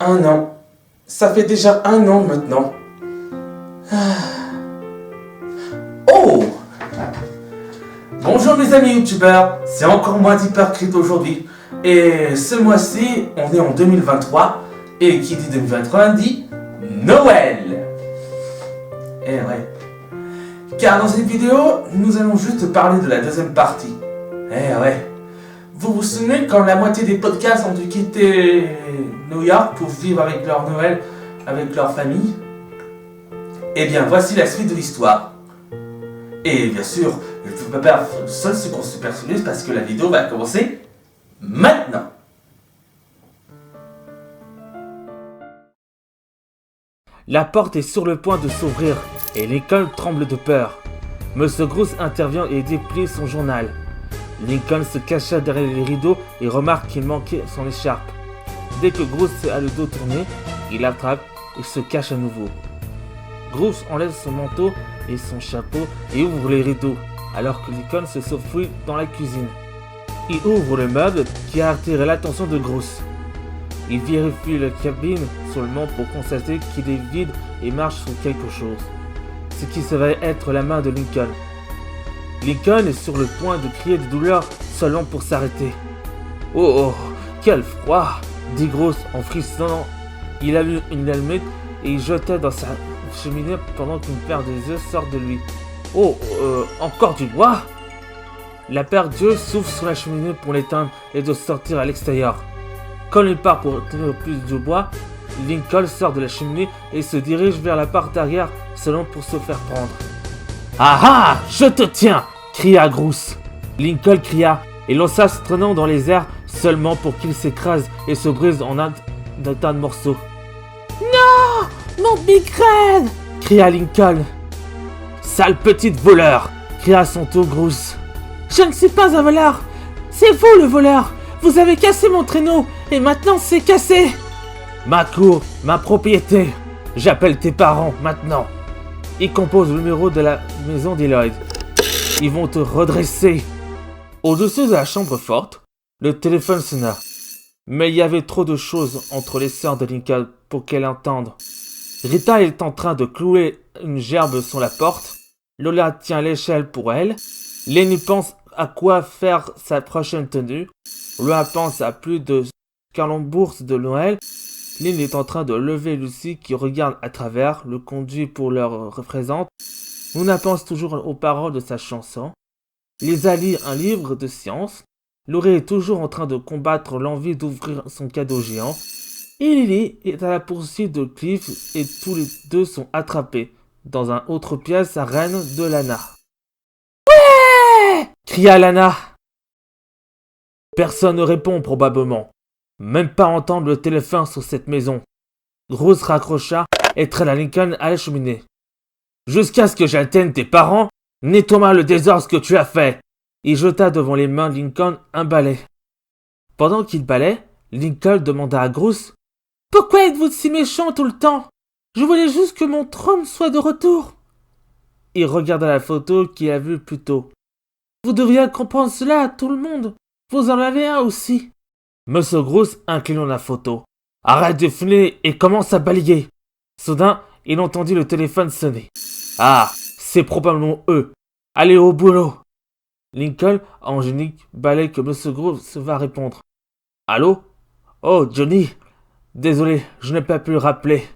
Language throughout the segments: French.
Un an. Ça fait déjà un an maintenant. Oh! Bonjour mes amis youtubeurs, c'est encore moi d'Hypercrit aujourd'hui. Et ce mois-ci, on est en 2023. Et qui dit 2023 dit Noël. Eh ouais. Car dans cette vidéo, nous allons juste parler de la deuxième partie. Eh ouais. Vous vous souvenez quand la moitié des podcasts ont dû quitter New York pour vivre avec leur Noël, avec leur famille? Eh bien, voici la suite de l'histoire. Et bien sûr, je ne peux pas perdre le seul seconde super surprise parce que la vidéo va commencer maintenant. La porte est sur le point de s'ouvrir et Lincoln tremble de peur. Monsieur Groose intervient et déplie son journal. Lincoln se cacha derrière les rideaux et remarque qu'il manquait son écharpe. Dès que Groose a le dos tourné, il l'attrape et se cache à nouveau. Groose enlève son manteau et son chapeau et ouvre les rideaux, alors que Lincoln se s'enfuit dans la cuisine. Il ouvre le meuble qui a attiré l'attention de Groose. Il vérifie la cabine seulement pour constater qu'il est vide et marche sur quelque chose, ce qui se va être la main de Lincoln. Lincoln est sur le point de crier de douleur seulement pour s'arrêter. « Oh, quel froid !» dit Groose en frissonnant. Il allume une allumette et il jeta dans sa cheminée pendant qu'une paire d'yeux sort de lui. « Oh, encore du bois !» La paire d'yeux s'ouvre sur la cheminée pour l'éteindre et de sortir à l'extérieur. Quand il part pour obtenir plus de bois, Lincoln sort de la cheminée et se dirige vers la part d'arrière seulement pour se faire prendre. « Ah ah, je te tiens !» cria Groose. Lincoln cria et lança se traînant dans les airs seulement pour qu'il s'écrase et se brise en un tas de morceaux. « Non, mon Big Red !» cria Lincoln. « Sale petite voleur !» cria à son tour Groose. « Je ne suis pas un voleur, c'est vous le voleur. Vous avez cassé mon traîneau et maintenant c'est cassé. Ma cour, ma propriété. J'appelle tes parents maintenant. » Ils composent le numéro de la maison d'Eloyd. Ils vont te redresser. Au-dessus de la chambre forte, le téléphone sonna. Mais il y avait trop de choses entre les sœurs de Lincoln pour qu'elles entendent. Rita est en train de clouer une gerbe sur la porte. Lola tient l'échelle pour elle. Lenny pense à quoi faire sa prochaine tenue. Lola pense à plus de calembours de Noël. Lynn est en train de lever Lucy qui regarde à travers, le conduit pour leur représente. Luna pense toujours aux paroles de sa chanson. Lisa lit un livre de science. Laurie est toujours en train de combattre l'envie d'ouvrir son cadeau géant. Et Lily est à la poursuite de Cliff et tous les deux sont attrapés. Dans une autre pièce, la reine de Lana. « Ouais !» cria Lana. Personne ne répond probablement. Même pas entendre le téléphone sur cette maison. Groose raccrocha et traîna Lincoln à la cheminée. Jusqu'à ce que j'atteigne tes parents, nettoie le désordre que tu as fait. Il jeta devant les mains de Lincoln un balai. Pendant qu'il balait, Lincoln demanda à Groose: « Pourquoi êtes-vous si méchant tout le temps? Je voulais juste que mon trône soit de retour. » Il regarda la photo qu'il a vue plus tôt. « Vous devriez comprendre cela à tout le monde. Vous en avez un aussi. » Monsieur Groose inclinant la photo. « Arrête de fumer et commence à balayer. » Soudain, il entendit le téléphone sonner. « Ah, c'est probablement eux. Allez au boulot. » Lincoln, angélique, balaye que Monsieur Groose va répondre. « Allô? Oh, Johnny. Désolé, je n'ai pas pu le rappeler. »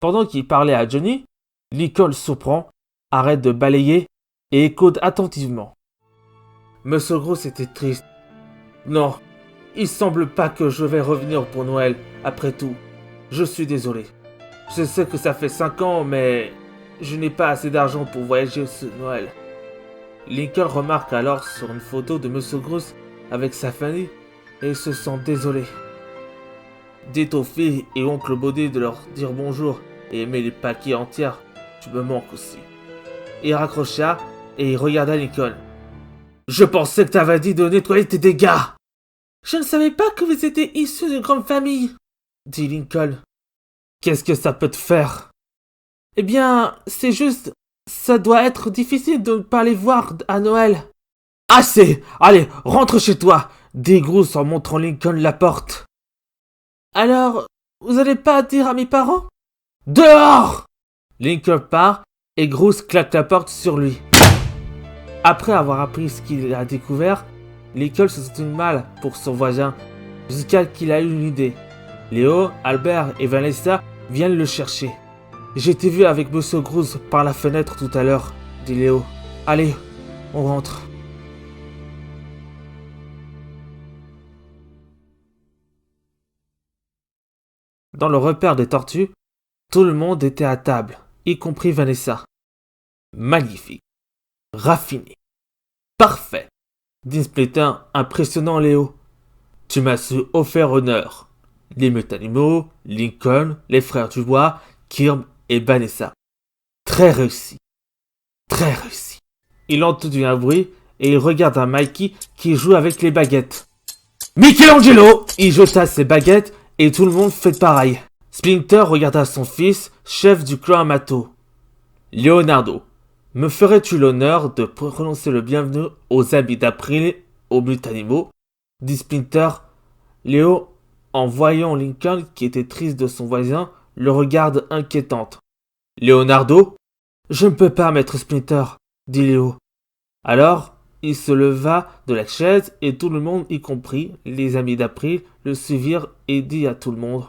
Pendant qu'il parlait à Johnny, Lincoln surprend, arrête de balayer et écoute attentivement. Monsieur Groose était triste. « Non. Il semble pas que je vais revenir pour Noël, après tout. Je suis désolé. Je sais que ça fait 5 ans, mais je n'ai pas assez d'argent pour voyager ce Noël. » Lincoln remarque alors sur une photo de Monsieur Groose avec sa famille et se sent désolé. Dites aux filles et oncle Baudet de leur dire bonjour et aimer les paquets entiers. Tu me manques aussi. Il raccrocha et il regarda Lincoln. « Je pensais que t'avais dit de nettoyer tes dégâts. » « Je ne savais pas que vous étiez issus d'une grande famille, » dit Lincoln. « Qu'est-ce que ça peut te faire? »« Eh bien, c'est juste, ça doit être difficile de ne pas les voir à Noël. »« Assez! Allez, rentre chez toi » dit Groose en montrant Lincoln la porte. « Alors, Vous allez pas dire à mes parents? Dehors! Lincoln part et Groose claque la porte sur lui. Après avoir appris ce qu'il a découvert, Lincoln se sentit mal pour son voisin, jusqu'à qu'il a eu une idée. Léo, Albert et Vanessa viennent le chercher. J'ai été vu avec Monsieur Groose par la fenêtre tout à l'heure, dit Léo. Allez, on rentre. Dans le repère des tortues, tout le monde était à table, y compris Vanessa. Magnifique, raffiné, parfait, dit Splinter, impressionnant Léo. Tu m'as su offert honneur. Les Mutanimaux, Lincoln, les frères Dubois, Kirby et Vanessa. Très réussi. Très réussi. Il entend un bruit et il regarde un Mikey qui joue avec les baguettes. Michelangelo! Il jeta ses baguettes et tout le monde fait pareil. Splinter regarda son fils, chef du clan Amato. Leonardo, me ferais-tu l'honneur de prononcer le bienvenu aux amis d'April, aux Mutanimaux? Dit Splinter. Léo, en voyant Lincoln qui était triste de son voisin, le regarde inquiétante. Leonardo? Je ne peux pas, maître Splinter, dit Léo. Alors, il se leva de la chaise et tout le monde, y compris les amis d'April, le suivirent et dit à tout le monde.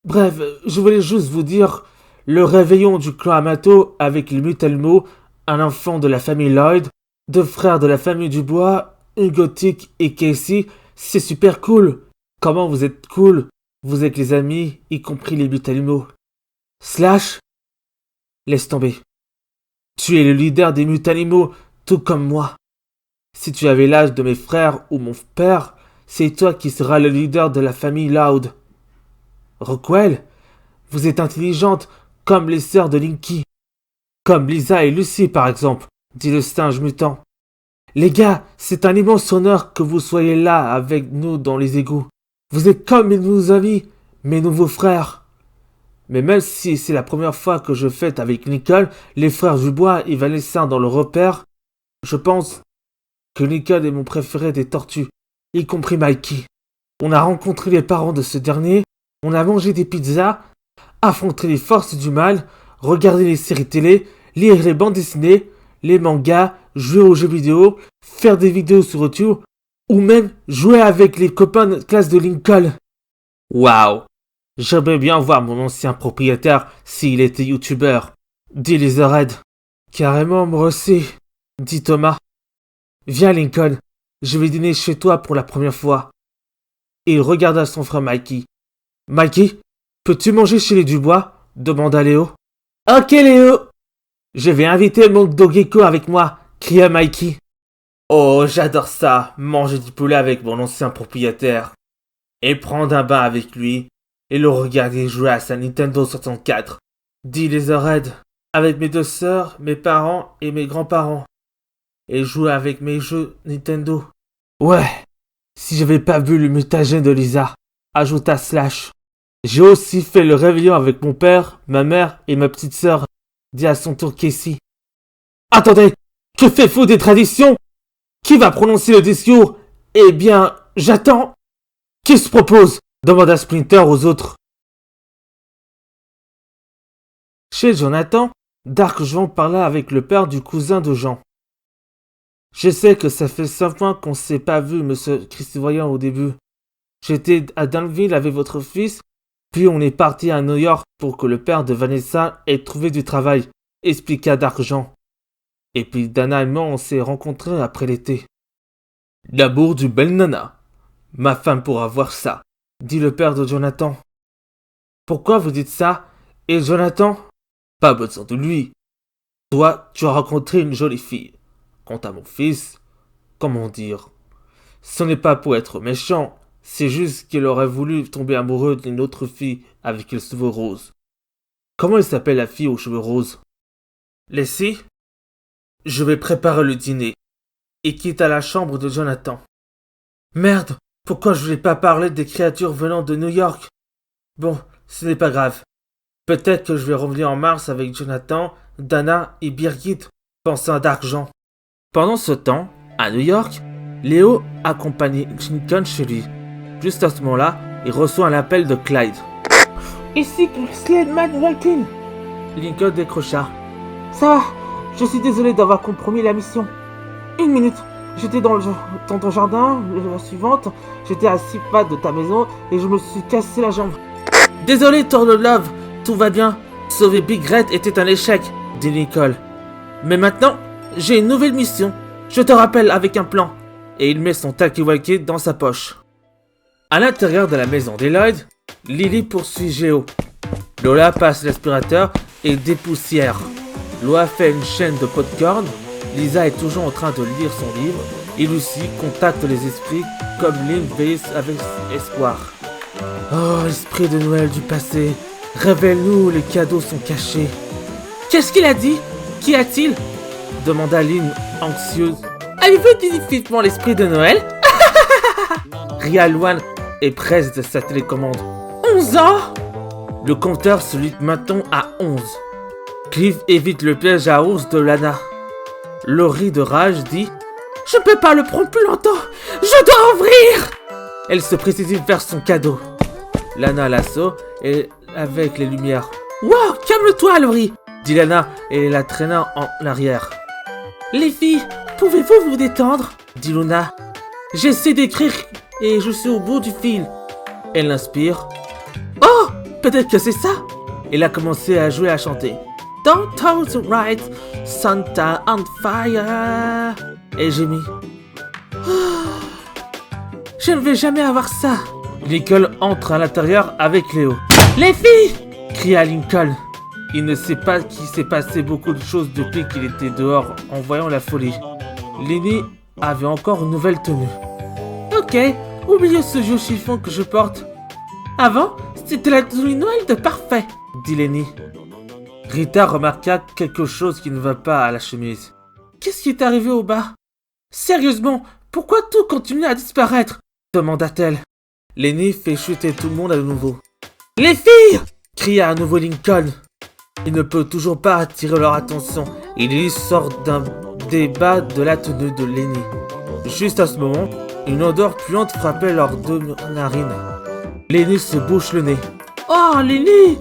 Bref, je voulais juste vous dire, le réveillon du clan Amato avec les Mutanimaux, un enfant de la famille Lloyd, deux frères de la famille Dubois, une gothique et Casey, c'est super cool. Comment vous êtes cool, vous avec les amis, y compris les Mutanimaux. Slash, laisse tomber. Tu es le leader des Mutanimaux, tout comme moi. Si tu avais l'âge de mes frères ou mon père, c'est toi qui seras le leader de la famille Loud. Rockwell, vous êtes intelligente comme les sœurs de Linky. Comme Lisa et Lucy par exemple, dit le singe mutant. Les gars, c'est un immense honneur que vous soyez là avec nous dans les égouts. Vous êtes comme nos amis, mes nouveaux frères. Mais même si c'est la première fois que je fête avec Lincoln, les frères Dubois et Vanessa dans le repère, je pense que Lincoln est mon préféré des tortues, y compris Mikey. On a rencontré les parents de ce dernier, on a mangé des pizzas, affronté les forces du mal, regardé les séries télé, lire les bandes dessinées, les mangas, jouer aux jeux vidéo, faire des vidéos sur YouTube, ou même jouer avec les copains de classe de Lincoln. Waouh! J'aimerais bien voir mon ancien propriétaire s'il était youtubeur, dit Leatherhead. Carrément moi aussi, dit Thomas. Viens Lincoln, je vais dîner chez toi pour la première fois. Et il regarda son frère Mikey. Mikey, peux-tu manger chez les Dubois? Demanda Léo. Ok Léo! Je vais inviter mon Dogeko avec moi, cria Mikey. Oh, j'adore ça, manger du poulet avec mon ancien propriétaire. Et prendre un bain avec lui, et le regarder jouer à sa Nintendo 64, dit Leatherhead, avec mes deux sœurs, mes parents et mes grands-parents. Et jouer avec mes jeux Nintendo. Ouais, si j'avais pas vu le mutagène de Lisa, ajouta Slash. J'ai aussi fait le réveillon avec mon père, ma mère et ma petite sœur, dit à son tour Casey. Attendez, que faites-vous des traditions? Qui va prononcer le discours? Eh bien, j'attends. Qui se propose? Demanda Splinter aux autres. Chez Jonathan, Dark Jean parla avec le père du cousin de Jean. Je sais que ça fait 5 mois qu'on s'est pas vu, monsieur Christoyen, au début. J'étais à Danville avec votre fils, puis on est parti à New York pour que le père de Vanessa ait trouvé du travail, expliqua Dark Jean. Et puis Dana et moi on s'est rencontrés après l'été. L'amour du bel nana. Ma femme pourra voir ça, dit le père de Jonathan. Pourquoi vous dites ça? Et Jonathan? Pas besoin de lui. Toi, tu as rencontré une jolie fille. Quant à mon fils, comment dire? Ce n'est pas pour être méchant, c'est juste qu'il aurait voulu tomber amoureux d'une autre fille avec les cheveux roses. Comment elle s'appelle la fille aux cheveux roses? Laissez. Je vais préparer le dîner. Et quitte à la chambre de Jonathan. Merde, pourquoi je voulais pas parler des créatures venant de New York? Bon, ce n'est pas grave. Peut-être que je vais revenir en mars avec Jonathan, Dana et Birgit, pensant à Dark Jean. Pendant ce temps, à New York, Léo accompagnait Lincoln chez lui. Juste à ce moment-là, il reçoit un appel de Clyde. Ici Sledman Walkin. Lincoln décrocha. Ça va, je suis désolé d'avoir compromis la mission. Une minute, j'étais dans ton jardin, la suivante, j'étais à 6 pas de ta maison et je me suis cassé la jambe. Désolé, Love, tout va bien. Sauver Big Red était un échec, dit Lincoln. Mais maintenant, j'ai une nouvelle mission. Je te rappelle avec un plan. Et il met son talkie-walkie dans sa poche. À l'intérieur de la maison des Lloyd, Lily poursuit Géo. Lola passe l'aspirateur et dépoussière. Loa fait une chaîne de popcorn. Lisa est toujours en train de lire son livre. Et Lucy contacte les esprits comme Lynn veille avec espoir. Oh, esprit de Noël du passé, révèle-nous où les cadeaux sont cachés. Qu'est-ce qu'il a dit? Qu'y a-t-il? Demanda Lynn, anxieuse. Avez-vous définitivement l'esprit de Noël? Ria Luan est presse de sa télécommande. 11 ans? Le compteur se lit maintenant à 11. Cliff évite le piège à 11 de Lana. Laurie de rage dit « Je peux pas le prendre plus longtemps! Je dois ouvrir !» Elle se précipite vers son cadeau. Lana l'assaut et avec les lumières. « Wow, calme-toi, Laurie !» dit Lana et la traîna en arrière. « Les filles, pouvez-vous vous détendre ?» dit Luna. « J'essaie d'écrire et je suis au bout du fil. » Elle inspire. « Oh, peut-être que c'est ça !» Elle a commencé à jouer, à chanter. « Don't hold the right, Santa on fire !» Et j'ai mis. Je ne vais jamais avoir ça. Lincoln entre à l'intérieur avec Léo. Les filles! Cria Lincoln. Il ne sait pas qu'il s'est passé beaucoup de choses depuis qu'il était dehors en voyant la folie. Lenny avait encore une nouvelle tenue. Ok, oubliez ce vieux chiffon que je porte. Avant, c'était la tenue Noël de parfait, dit Lenny. Rita remarqua quelque chose qui ne va pas à la chemise. Qu'est-ce qui est arrivé au bas? Sérieusement, pourquoi tout continue à disparaître? Demanda-t-elle. Lenny fait chuter tout le monde à nouveau. Les filles! Cria à nouveau Lincoln. Il ne peut toujours pas attirer leur attention. Il sort des bas de la tenue de Lenny. Juste à ce moment, une odeur puante frappait leurs deux narines. Lenny se bouche le nez. Oh Lenny!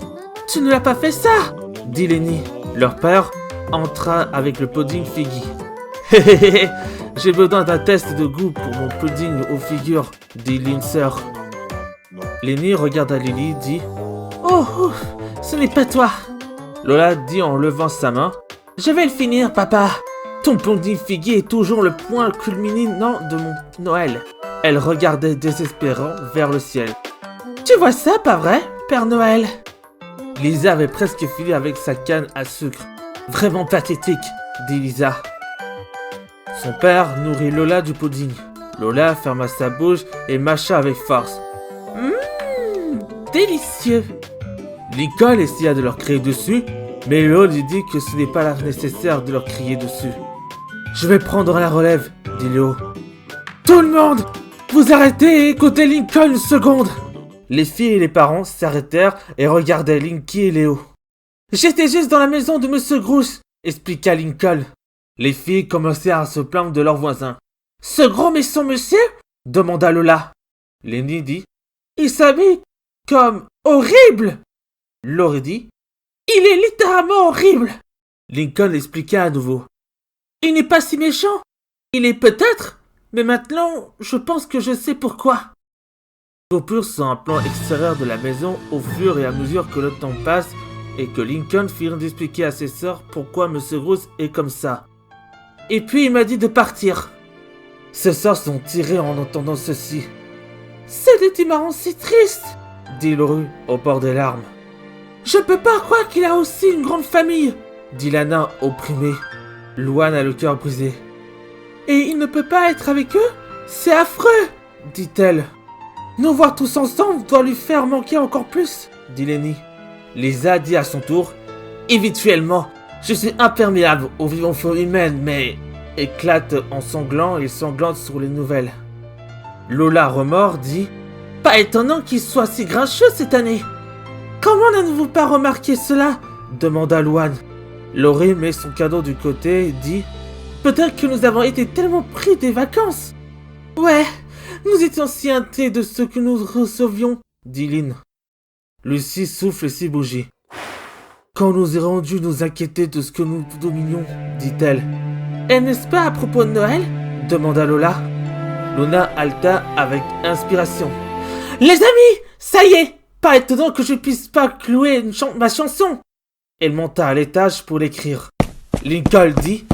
Tu ne l'as pas fait ça! Dit Lenny. Leur père entra avec le pudding Figgy. J'ai besoin d'un test de goût pour mon pudding aux figures, dit Lincer. Lenny regarda Lily, dit Oh, ouf, ce n'est pas toi. Lola dit en levant sa main Je vais le finir, papa. Ton pudding Figgy est toujours le point culminant de mon Noël. Elle regardait désespérant vers le ciel. Tu vois ça, pas vrai, Père Noël? Lisa avait presque fini avec sa canne à sucre. Vraiment pathétique, dit Lisa. Son père nourrit Lola du pudding. Lola ferma sa bouche et mâcha avec force. Délicieux. Lincoln essaya de leur crier dessus, mais Léo lui dit que ce n'est pas nécessaire de leur crier dessus. Je vais prendre la relève, dit Léo. Tout le monde, vous arrêtez et écoutez Lincoln une seconde. Les filles et les parents s'arrêtèrent et regardaient Linky et Léo. J'étais juste dans la maison de Monsieur Grouse, expliqua Lincoln. Les filles commencèrent à se plaindre de leurs voisins. Ce gros méchant monsieur? Demanda Lola. Lenny dit. Il s'habille comme horrible. Laurie dit. Il est littéralement horrible. Lincoln expliqua à nouveau. Il n'est pas si méchant. Il est peut-être, mais maintenant, je pense que je sais pourquoi. Coupure sur un plan extérieur de la maison au fur et à mesure que le temps passe et que Lincoln finit d'expliquer à ses sœurs pourquoi Monsieur Grouse est comme ça. Et puis il m'a dit de partir. Ses sœurs sont tirées en entendant ceci. C'était marrant si triste, dit Laurie au bord des larmes. Je peux pas croire qu'il a aussi une grande famille, dit Lana opprimée. Luan a le cœur brisé. Et il ne peut pas être avec eux? C'est affreux, dit-elle. Nous voir tous ensemble doit lui faire manquer encore plus, dit Lenny. Lisa dit à son tour. Éventuellement, je suis imperméable aux vivants humaines, mais éclate en sanglant et sanglante sur les nouvelles. Lola remords dit. Pas étonnant qu'il soit si grincheux cette année. Comment n'avez-vous pas remarqué cela? Demanda Luan. Laurie met son cadeau du côté et dit. Peut-être que nous avons été tellement pris des vacances. Ouais. Nous étions si inquiets de ce que nous recevions, dit Lynn. Lucie souffle 6 bougies. Quand nous aurons dû nous inquiéter de ce que nous dominions, dit-elle. Et n'est-ce pas à propos de Noël? Demanda Lola. Luna halta avec inspiration. Les amis, ça y est! Pas étonnant que je puisse pas clouer ma chanson! Elle monta à l'étage pour l'écrire. Lincoln dit.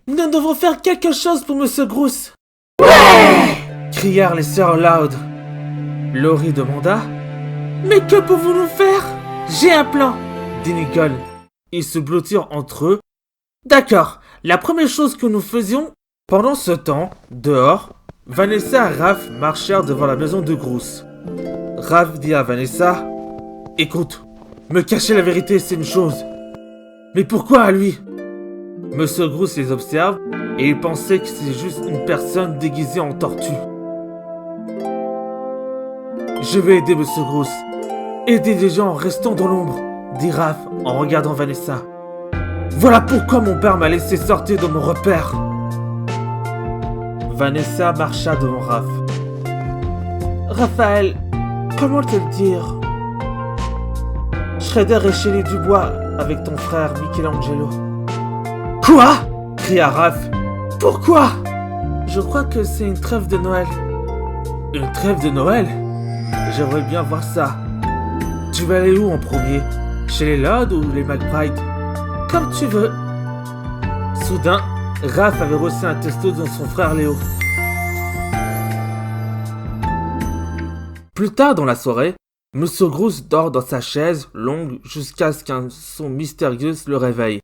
Nous devons faire quelque chose pour Monsieur Groose. Ouais! Crièrent les sœurs Loud. Laurie demanda. Mais que pouvons-nous faire? J'ai un plan, dit Nicole. Ils se blottirent entre eux. D'accord, la première chose que nous faisions... Pendant ce temps, dehors, Vanessa et Raph marchèrent devant la maison de Groose. Raph dit à Vanessa. Écoute, me cacher la vérité c'est une chose. Mais pourquoi à lui? Monsieur Groose les observe et il pensait que c'est juste une personne déguisée en tortue. Je vais aider Monsieur Groose. Aider les gens en restant dans l'ombre, dit Raph en regardant Vanessa. Voilà pourquoi mon père m'a laissé sortir de mon repère. Vanessa marcha devant Raph. Raphaël, comment te le dire? Shredder est chez les Dubois avec ton frère Michelangelo. Quoi? Cria Raph. Pourquoi? Je crois que c'est une trêve de Noël. Une trêve de Noël? J'aimerais bien voir ça. Tu vas aller où en premier? Chez les Lord ou les McBride? Comme tu veux. Soudain, Raph avait reçu un texto de son frère Léo. Plus tard dans la soirée, Monsieur Groose dort dans sa chaise longue jusqu'à ce qu'un son mystérieux le réveille.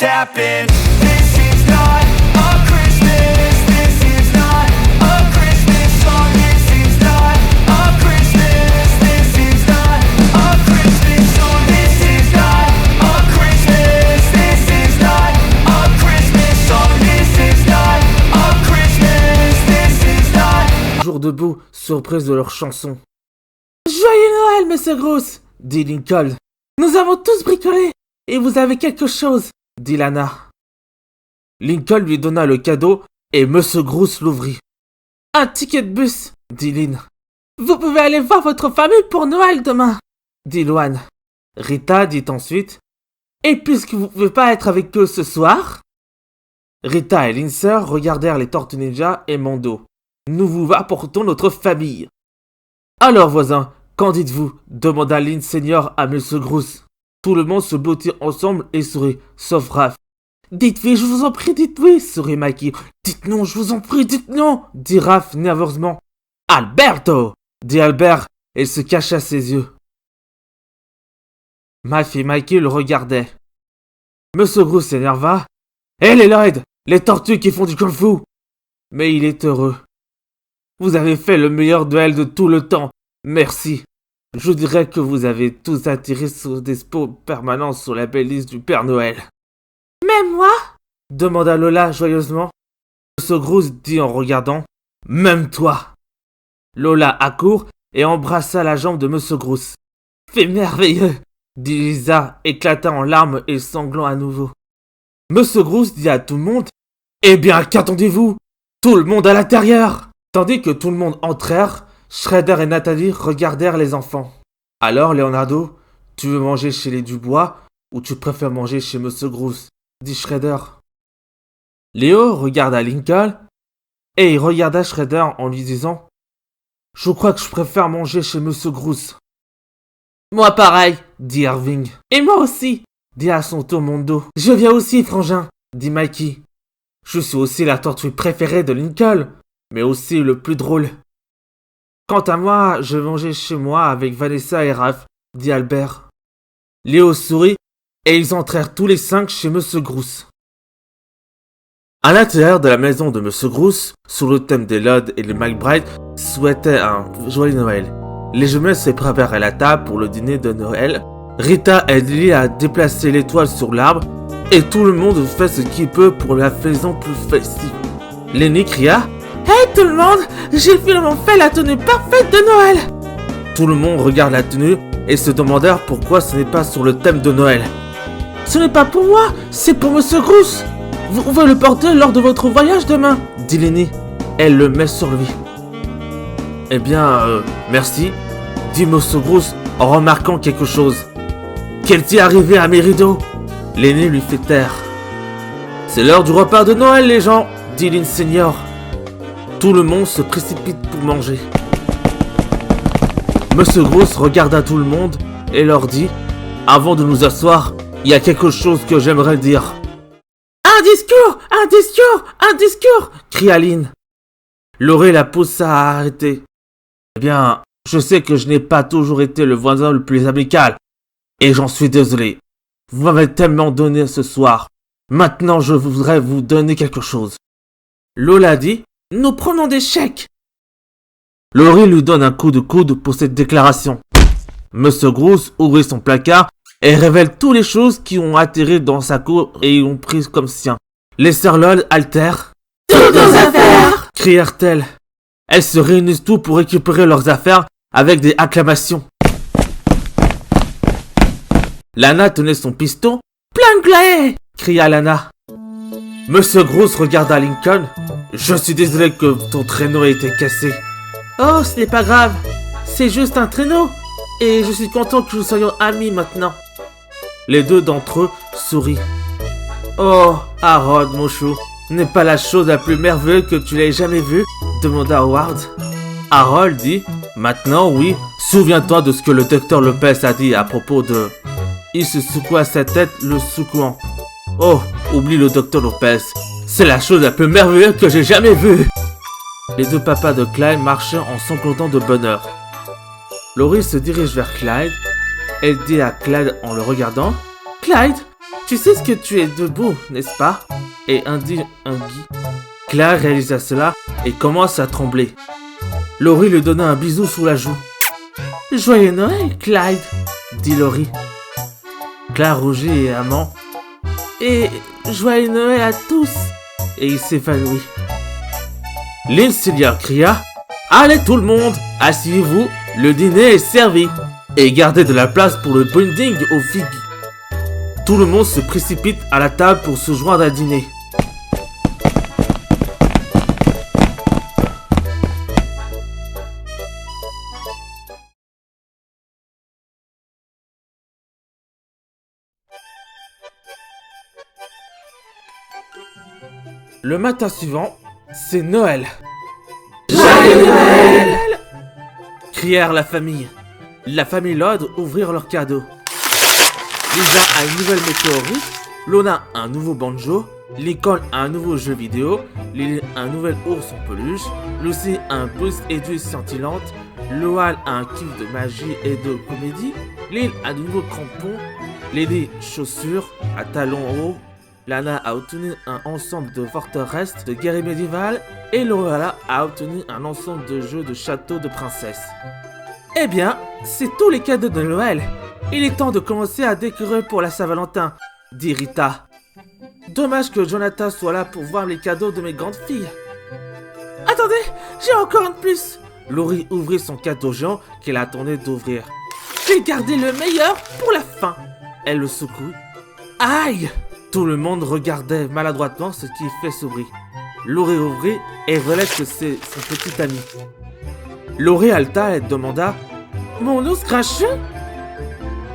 Happened. This is not a Christmas. This is not a Christmas song. This is not a Christmas. This is not a Christmas song. This is not a Christmas. This is not a Christmas song. This is not a Christmas. This is not. Toujours debout, surprise de leur chanson. Joyeux Noël, Monsieur Groose, dit Lincoln. Nous avons tous bricolé et vous avez quelque chose, dit Lana. Lincoln lui donna le cadeau et Monsieur Groose l'ouvrit. Un ticket de bus, dit Lynn. Vous pouvez aller voir votre famille pour Noël demain, dit Luan. Rita dit ensuite. Et puisque vous pouvez pas être avec eux ce soir? Rita et Lindsay regardèrent les Tortues Ninja et Mondo. Nous vous apportons notre famille. Alors voisin, qu'en dites-vous? Demanda Lynn Senior à Monsieur Groose. Tout le monde se blottit ensemble et sourit, sauf Raph. Dites oui, je vous en prie, dites oui, sourit Mikey. Dites non, je vous en prie, dites non, dit Raph nerveusement. Alberto, dit Albert et se cacha ses yeux. Maf et Mikey le regardaient. Monsieur Groose s'énerva. Hé les Lloyd, les tortues qui font du kung-fu. Mais il est heureux. Vous avez fait le meilleur duel de tout le temps. Merci. Je dirais que vous avez tous attiré sur des spots permanents sur la belle liste du Père Noël. Même moi? Demanda Lola joyeusement. Monsieur Groose dit en regardant. Même toi. Lola accourt et embrassa la jambe de Monsieur Groose. C'est merveilleux, dit Lisa, éclata en larmes et sanglant à nouveau. Monsieur Groose dit à tout le monde. Eh bien, qu'attendez-vous? Tout le monde à l'intérieur! Tandis que tout le monde entrèrent, Shredder et Nathalie regardèrent les enfants. Alors, Leonardo, tu veux manger chez les Dubois ou tu préfères manger chez Monsieur Groose? Dit Shredder. Léo regarda Lincoln et il regarda Shredder en lui disant « Je crois que je préfère manger chez Monsieur Groose. »« Moi pareil, dit Irving. Et moi aussi, dit à son tour Mondo. Je viens aussi, frangin, dit Mikey. Je suis aussi la tortue préférée de Lincoln, mais aussi le plus drôle. Quant à moi, je vais manger chez moi avec Vanessa et Raph, dit Albert. Léo sourit et ils entrèrent tous les 5 chez Monsieur Grousse. À l'intérieur de la maison de Monsieur Grousse, sous le thème des Lodds et les McBride souhaitaient un joyeux Noël. Les jumelles se préparèrent à la table pour le dîner de Noël. Rita aide Lily à déplacer l'étoile sur l'arbre et tout le monde fait ce qu'il peut pour la faisant plus festive. Lenny cria « Hey tout le monde, j'ai finalement fait la tenue parfaite de Noël !» Tout le monde regarde la tenue et se demandèrent pourquoi ce n'est pas sur le thème de Noël. « Ce n'est pas pour moi, c'est pour Monsieur Grousse. Vous pouvez le porter lors de votre voyage demain, dit Lenny. Elle le met sur lui. Eh bien, merci, dit Monsieur Grousse en remarquant quelque chose. Qu'est-il arrivé à mes rideaux? Lenny lui fait taire. C'est l'heure du repas de Noël, les gens, dit Lynn Senior. Tout le monde se précipite pour manger. Monsieur Grousse regarda tout le monde et leur dit « Avant de nous asseoir, il y a quelque chose que j'aimerais dire. » « Un discours! Un discours! Un discours !» cria Lynn. Laurie la poussa à arrêter. « Eh bien, je sais que je n'ai pas toujours été le voisin le plus amical. Et j'en suis désolé. Vous m'avez tellement donné ce soir. Maintenant, je voudrais vous donner quelque chose. » Lola dit « Nous prenons des chèques !» Laurie lui donne un coup de coude pour cette déclaration. Monsieur Grousse ouvrit son placard et révèle toutes les choses qui ont atterri dans sa cour et y ont pris comme sien. Les sœurs Lod altèrent. « Toutes nos affaires !» crièrent-elles. Elles se réunissent tous pour récupérer leurs affaires avec des acclamations. Lana tenait son piston. « Plein glaé !» cria Lana. Monsieur Grousse regarda Lincoln. « Je suis désolé que ton traîneau ait été cassé. »« Oh, ce n'est pas grave. C'est juste un traîneau. Et je suis content que nous soyons amis maintenant. » Les deux d'entre eux sourient. « Oh, Harold, mon chou, n'est pas la chose la plus merveilleuse que tu l'aies jamais vue ?» demanda Howard. Harold dit « Maintenant, oui, souviens-toi de ce que le docteur Lopez a dit à propos de... » Il se secoua sa tête, le secouant. « Oh, oublie le docteur Lopez, c'est la chose la plus merveilleuse que j'ai jamais vue !» Les deux papas de Clyde marchaient en sanglotant de bonheur. Laurie se dirige vers Clyde. Elle dit à Clyde en le regardant « Clyde, tu sais ce que tu es debout, n'est-ce pas ?» Et indique un Guy. Clyde réalisa cela et commence à trembler. Laurie lui donna un bisou sous la joue. « Joyeux Noël, Clyde !» dit Laurie. Clyde rougit et amant. « Et joyeux Noël à tous !» Et il s'évanouit. Lynn Senior cria « Allez tout le monde, asseyez-vous, le dîner est servi !» Et gardez de la place pour le bonding aux filles. Tout le monde se précipite à la table pour se joindre à dîner. Le matin suivant, c'est Noël. Joyeux Noël! Crièrent la famille. La famille Lod ouvrirent leurs cadeaux. Lisa a une nouvelle météorite, Lona a un nouveau banjo, Lincoln a un nouveau jeu vidéo, Lily a un nouvel ours en peluche, Lucy a un boost éduit scintillante, Loal a un kiff de magie et de comédie, Lynn a de nouveaux crampons, Lily chaussures à talons hauts, Lana a obtenu un ensemble de forteresses de guerriers médiévales et Lola a obtenu un ensemble de jeux de château de princesse. Eh bien, c'est tous les cadeaux de Noël. Il est temps de commencer à décorer pour la Saint-Valentin, dit Rita. Dommage que Jonathan soit là pour voir les cadeaux de mes grandes filles. Attendez, j'ai encore un de plus. Laurie ouvrit son cadeau géant qu'elle attendait d'ouvrir. J'ai gardé le meilleur pour la fin. Elle le secoue. Aïe! Tout le monde regardait maladroitement ce qui fait ce bruit. Laurie ouvrit et relève que c'est son petit ami. Laurie halta et demanda « Mon ours grincheux ?»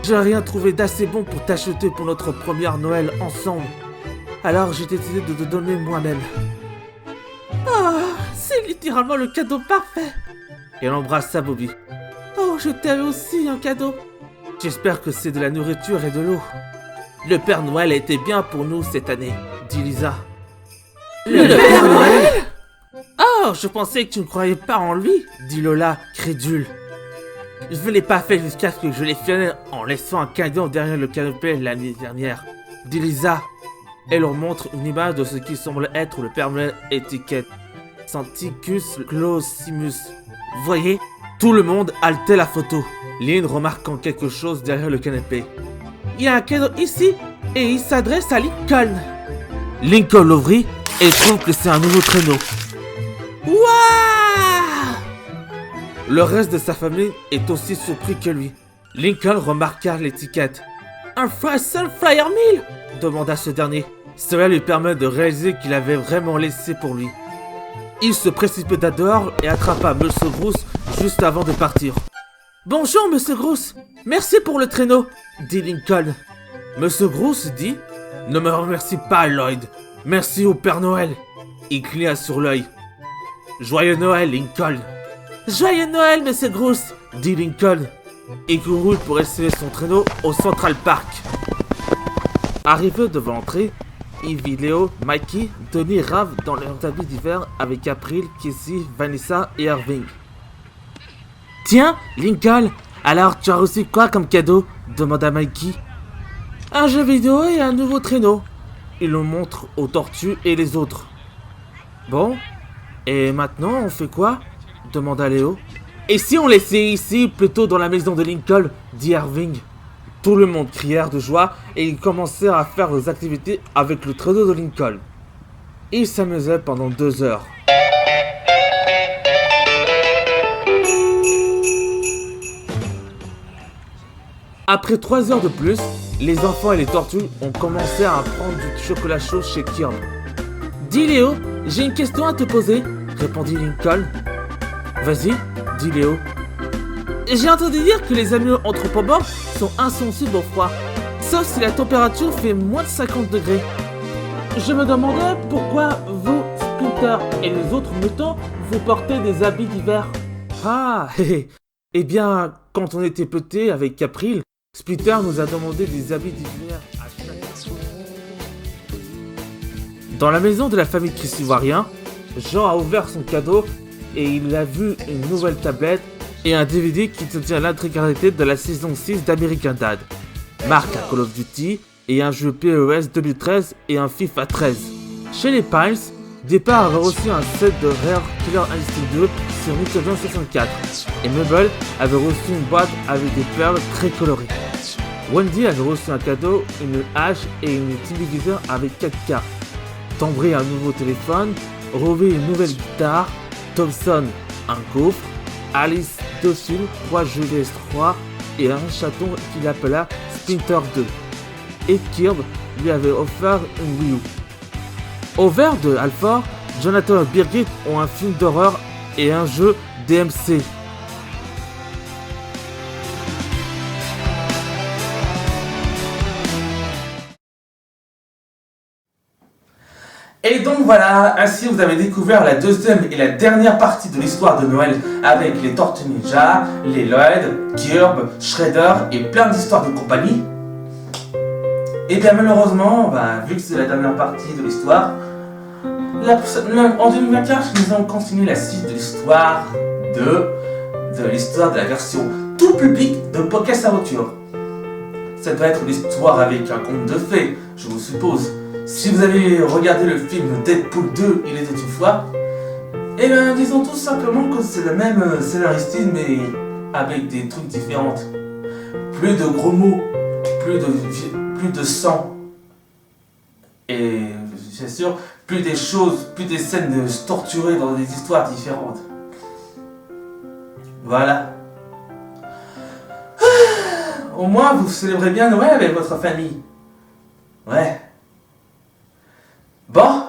J'ai rien trouvé d'assez bon pour t'acheter pour notre première Noël ensemble. Alors j'ai décidé de te donner moi-même. Oh, c'est littéralement le cadeau parfait. Elle embrassa Bobby. Oh, je t'avais aussi un cadeau. J'espère que c'est de la nourriture et de l'eau. Le Père Noël a été bien pour nous cette année, dit Lisa. Le Père Noël? Oh, je pensais que tu ne croyais pas en lui, dit Lola, crédule. Je ne l'ai pas fait jusqu'à ce que je l'ai fait en laissant un cadeau derrière le canapé l'année dernière. Dit Lisa. Elle leur montre une image de ce qui semble être le Père Noël étiquette. Santicus Clausimus. Vous voyez? Tout le monde haltait la photo. Lynn remarquant quelque chose derrière le canapé. Il y a un cadeau ici et il s'adresse à Lincoln. Lincoln l'ouvrit et trouve que c'est un nouveau traîneau. Waouh! Le reste de sa famille est aussi surpris que lui. Lincoln remarqua l'étiquette. Un Frozen Flyer Mill? Demanda ce dernier. Cela lui permet de réaliser qu'il avait vraiment laissé pour lui. Il se précipita dehors et attrapa Monsieur Groose juste avant de partir. Bonjour Monsieur Groose, merci pour le traîneau, dit Lincoln. Monsieur Groose dit, ne me remercie pas Lloyd, merci au Père Noël. Il cligna sur l'œil. Joyeux Noël Lincoln. Joyeux Noël Monsieur Groose, dit Lincoln. Il courut pour essayer son traîneau au Central Park. Arrivé devant l'entrée, il vit Léo, Mikey, Tony et Rav dans leurs habits d'hiver avec April, Casey, Vanessa et Irving. Tiens, Lincoln, alors tu as reçu quoi comme cadeau? Demanda Mikey. Un jeu vidéo et un nouveau traîneau. Il le montre aux tortues et les autres. Bon, et maintenant on fait quoi? Demanda Léo. Et si on laissait ici, plutôt dans la maison de Lincoln? Dit Irving. Tout le monde crièrent de joie et ils commencèrent à faire leurs activités avec le traîneau de Lincoln. Ils s'amusaient pendant 2 heures. Après 3 heures de plus, les enfants et les tortues ont commencé à prendre du chocolat chaud chez Kirby. Dis Léo, j'ai une question à te poser, répondit Lincoln. Vas-y, dit Léo. J'ai entendu dire que les animaux anthropomorphes sont insensibles au froid, sauf si la température fait moins de 50 degrés. Je me demandais pourquoi vous, Splinter et les autres mutants, vous portez des habits d'hiver. Ah, eh bien, quand on était petits avec April, Splinter nous a demandé des habits d'hiver à chaque... Dans la maison de la famille Christivoirien, Jean a ouvert son cadeau et il a vu une nouvelle tablette et un DVD qui contient l'intégralité de la saison 6 d'American Dad. Marc à Call of Duty et un jeu PES 2013 et un FIFA 13. Chez les Piles, Départ avait reçu un set de Rare Killer Instinct 2 sur Nintendo 64 et Mabel avait reçu une boîte avec des perles très colorées. Wendy avait reçu un cadeau, une hache et une téléviseur avec 4 cartes. Tambry un nouveau téléphone, Robbie une nouvelle guitare, Thompson un coffre, Alice 2 films, 3 jeux DS3 et un chaton qu'il appela Splinter 2. Et Kirby lui avait offert une Wii U. Au verre de Alfort, Jonathan et Birgit ont un film d'horreur et un jeu DMC. Et donc voilà, ainsi vous avez découvert la deuxième et la dernière partie de l'histoire de Noël avec les Tortues Ninja, les Lloyd, Kirby, Shredder et plein d'histoires de compagnie. Et bien malheureusement, vu que c'est la dernière partie de l'histoire, en 2024, nous allons continuer la suite de l'histoire de la version tout public de Podcast Aventure. Ça doit être l'histoire avec un conte de fées, je vous suppose. Si vous avez regardé le film Deadpool 2, Il était une fois, eh bien disons tout simplement que c'est le même scénariste mais avec des trucs différents. Plus de gros mots, plus de sang, et bien sûr, plus des choses, plus des scènes torturées dans des histoires différentes. Voilà. Au moins vous célébrez bien Noël avec votre famille. Ouais. Bon,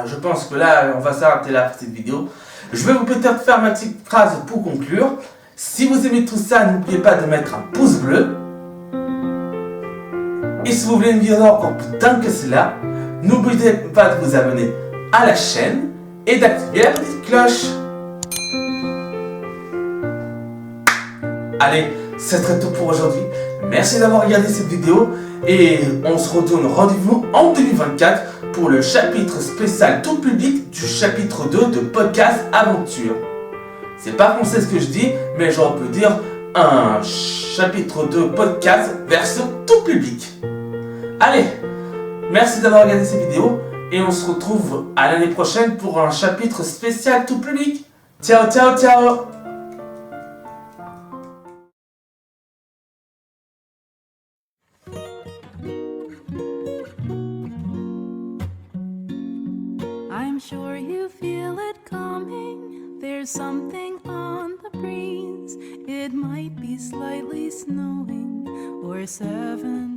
je pense que là, on va s'arrêter la petite vidéo. Je vais vous peut-être faire ma petite phrase pour conclure. Si vous aimez tout ça, n'oubliez pas de mettre un pouce bleu. Et si vous voulez une vidéo encore plus dingue que cela, n'oubliez pas de vous abonner à la chaîne et d'activer la petite cloche. Allez, c'est très tout pour aujourd'hui. Merci d'avoir regardé cette vidéo et on se redonne rendez-vous en 2024 pour le chapitre spécial tout public du chapitre 2 de Podcast Aventure. C'est pas français ce que je dis, mais j'aurais pu dire un chapitre de podcast version tout public. Allez, merci d'avoir regardé cette vidéo et on se retrouve à l'année prochaine pour un chapitre spécial tout public. Ciao, ciao, ciao! I'm sure you feel it coming. There's something on the breeze. It might be slightly snowing or 7